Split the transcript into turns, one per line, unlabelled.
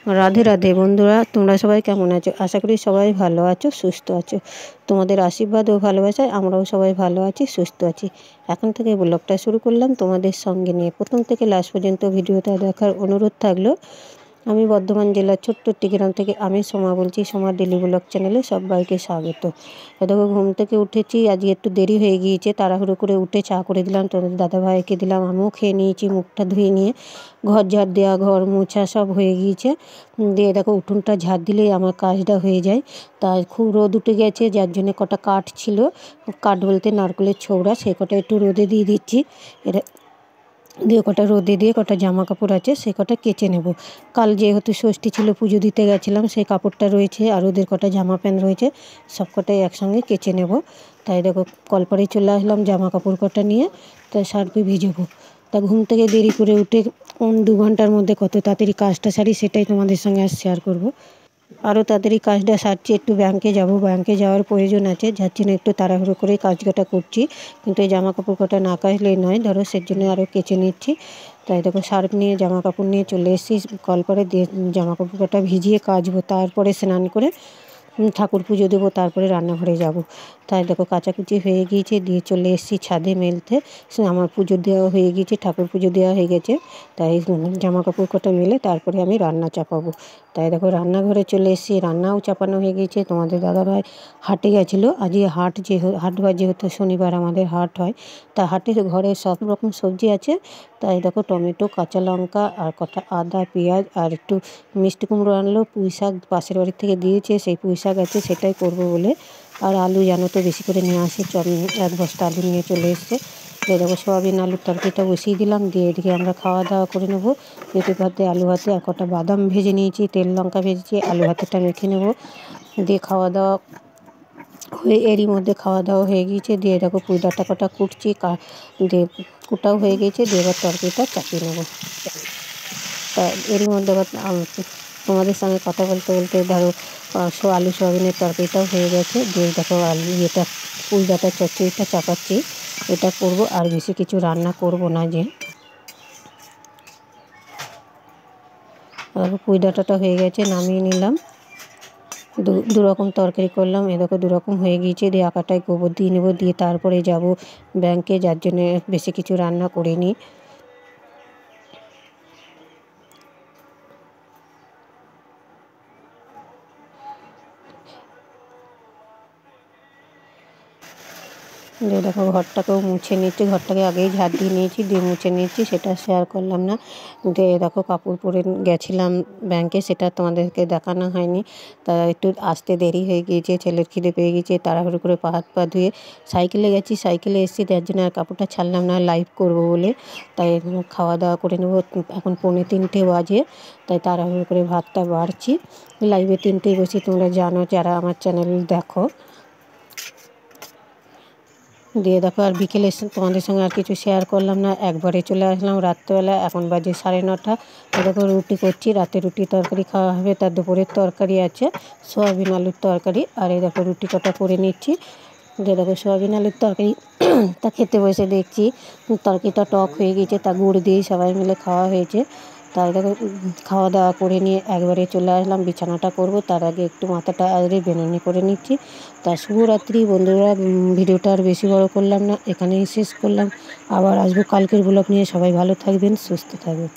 রাধে রাধে বন্ধুরা, তোমরা সবাই কেমন আছো? আশা করি সবাই ভালো আছো, সুস্থ আছো। তোমাদের আশীর্বাদ ও ভালোবাসায় আমরাও সবাই ভালো আছি, সুস্থ আছি। এখন থেকে ব্লগটা শুরু করলাম তোমাদের সঙ্গে নিয়ে। প্রথম থেকে লাস্ট পর্যন্ত ভিডিওটা দেখার অনুরোধ থাকলো। আমি বর্ধমান জেলার ছোট্ট একটি গ্রাম থেকে আমি সোমা বলছি। সোমা ডেলি ব্লগ চ্যানেলে সবাইকে স্বাগত। দেখো, ঘুম থেকে উঠেছি, আজকে একটু দেরি হয়ে গিয়েছে। তাড়াহুড়ো করে উঠে চা করে দিলাম, তোমাদের দাদাভাইকে দিলাম, আমিও খেয়ে নিয়েছি। মুখটা ধুয়ে নিয়ে ঘর ঝাড় দেওয়া, ঘর মোছা সব হয়ে গিয়েছে। দিয়ে দেখো, উঠোনটা ঝাড় দিলেই আমার কাজটা হয়ে যায়। তাই খুব রোদ উঠে গেছে, যার জন্য কটা কাঠ ছিল, কাঠ বলতে নারকেলের ছোবড়া, সেই কটা একটু রোদে দিয়ে দিচ্ছি। এটা দিয়ে কটা রোদে দিয়ে কটা জামা কাপড় আছে সে কটা কেচে নেব। কাল যেহেতু ষষ্ঠী ছিল, পুজো দিতে গেছিলাম, সেই কাপড়টা রয়েছে, আর ওদের কটা জামা প্যান্ট রয়েছে, সব কটাই একসঙ্গে কেচে নেব। তাই দেখো, কলপাড়ে চলে আসলাম জামা কাপড় কটা নিয়ে, তাই সার্ফে ভিজাবো। তা ঘুম থেকে দেরি করে উঠে 2 ঘন্টার মধ্যে কত তাড়াতাড়ি কাজটা সারি, সেটাই তোমাদের সঙ্গে আজ শেয়ার করব। আরও তাড়াতাড়ি কাজটা সারছি, একটু ব্যাংকে যাব, ব্যাংকে যাওয়ার প্রয়োজন আছে, যাচ্ছি না, একটু তাড়াহুড়ো করেই কাজটা করছি। কিন্তু এই জামা কাপড় কটা না কাচলেই নয়, ধরো সের জন্য আরও কেচে নিচ্ছি। তাই দেখো, সার্ফ নিয়ে জামা কাপড় নিয়ে চলে এসেছি কলপাড়ে, দিয়ে জামা কাপড় কটা ভিজিয়ে কাচবো, তারপরে স্নান করে ঠাকুর পুজো দেবো, তারপরে রান্নাঘরে যাব। তাই দেখো, কাচাকুচি হয়ে গিয়েছে, দিয়ে চলে এসেছি ছাদে মেলতে। আমার পুজো দেওয়া হয়ে গিয়েছে, ঠাকুর পুজো দেওয়া হয়ে গেছে। তাই জামা কাপড় কটা মেলে তারপরে আমি রান্না চাপাবো। তাই দেখো, রান্নাঘরে চলে এসেছি, রান্নাও চাপানো হয়ে গিয়েছে। তোমাদের দাদাভাই হাটে গেছিলো, আজকে হাটবার যেহেতু শনিবার আমাদের হাট হয়, তা হাটে ঘরে সব রকম সবজি আছে। তাই দেখো, টমেটো, কাঁচা লঙ্কা আর কটা আদা, পেঁয়াজ আর একটু মিষ্টি কুমড়ো আনলো, পুঁই শাক পাশের বাড়ির থেকে দিয়েছে, সেই পুঁই শাক আছে, সেটাই করব বলে। আর আলু জানো তো বেশি করে নিয়ে আসে, 1 বস্তা আলু নিয়ে চলে এসছে। এই দেখো, সোয়াবিন আলুর তরকারিটা বসিয়ে দিলাম, দিয়ে এদিকে আমরা খাওয়া দাওয়া করে নেবো। পেঁপে ভাতে, আলু ভাতে, আর কটা বাদাম ভেজে নিয়েছি, তেল লঙ্কা ভেজেছি, আলু ভাতেটা মেখে নেবো। দিয়ে খাওয়া দাওয়া হয়ে এরই মধ্যে খাওয়া দাওয়া হয়ে গিয়েছে। দিয়ে দেখো, পুঁই ডাঁটা কটা কুটছি, দিয়ে কুটাও হয়ে গিয়েছে, দিয়ে এবার তরকারিটা চাপিয়ে নেবো। তা এরই মধ্যে আবার তোমাদের সঙ্গে কথা বলতে বলতে ধরো আলু সোয়াবিনের তরকারিটাও হয়ে গেছে। দিয়ে দেখো, পুঁই ডাঁটার চচ্চড়িটা চাপাচ্ছি, এটা করব, আর বেশি কিছু রান্না করব না। যে দেখো, পুঁই ডাঁটাটা হয়ে গেছে, নামিয়ে নিলাম। দু রকম তরকারি করলাম, এ দেখো 2 রকম হয়ে গিয়েছে। দিয়ে আঁকাটায় গোবর দিয়ে নেবো, দিয়ে তারপরে যাব ব্যাংকে, যার জন্য বেশি কিছু রান্না করিনি। দিয়ে দেখো, ঘরটাকেও মুছে নিচ্ছি, ঘরটাকে আগেই ঝাড় দিয়ে নিয়েছি, দিয়ে মুছে নিচ্ছি, সেটা শেয়ার করলাম না। দিয়ে দেখো, কাপড় পরে গেছিলাম ব্যাংকে, সেটা তোমাদেরকে দেখানো হয়নি। তা একটু আসতে দেরি হয়ে গিয়েছে, ছেলের খিদে পেয়ে গিয়েছে, তাড়াহুড়ো করে হাত পা ধুয়ে সাইকেলে গেছি, সাইকেলে এসেছি, তার জন্য আর কাপড়টা ছাড়লাম না লাইভ করব বলে। তাই খাওয়া দাওয়া করে নেবো, এখন 2:45 বাজে। তাই তাড়াহুড়ো করে ভাতটা বাড়ছি। লাইভে 3টেই বসি, তোমরা জানো যারা আমার চ্যানেল দেখো। দিয়ে দেখো, আর বিকেলে এসে তোমাদের সঙ্গে আর কিছু শেয়ার করলাম না, একবারে চলে আসলাম রাত্রেবেলা। এখন বাজে 9:30। দেখো, রুটি করছি, রাতে রুটি তরকারি খাওয়া হবে। তার দুপুরের তরকারি আছে সোয়াবিন আলুর তরকারি, আর এই দেখো রুটি কটা করে নিচ্ছি। দিয়ে দেখো, সোয়াবিন আলুর তরকারি তা খেতে বসে দেখছি তরকারিটা টক হয়ে গিয়েছে, তা গুড় দিয়ে সবাই মিলে খাওয়া হয়েছে। তাই দেখো, খাওয়া দাওয়া করে নিয়ে একবারে চলে আসলাম, বিছানাটা করব, তার আগে একটু মাথাটা আজরে বেনুনি করে নিচ্ছি। তা শুভরাত্রি বন্ধুরা, ভিডিওটা আর বেশি বড় করলাম না, এখানেই শেষ করলাম। আবার আসবো কালকের ব্লগ নিয়ে, সবাই ভালো থাকবেন, সুস্থ থাকবেন।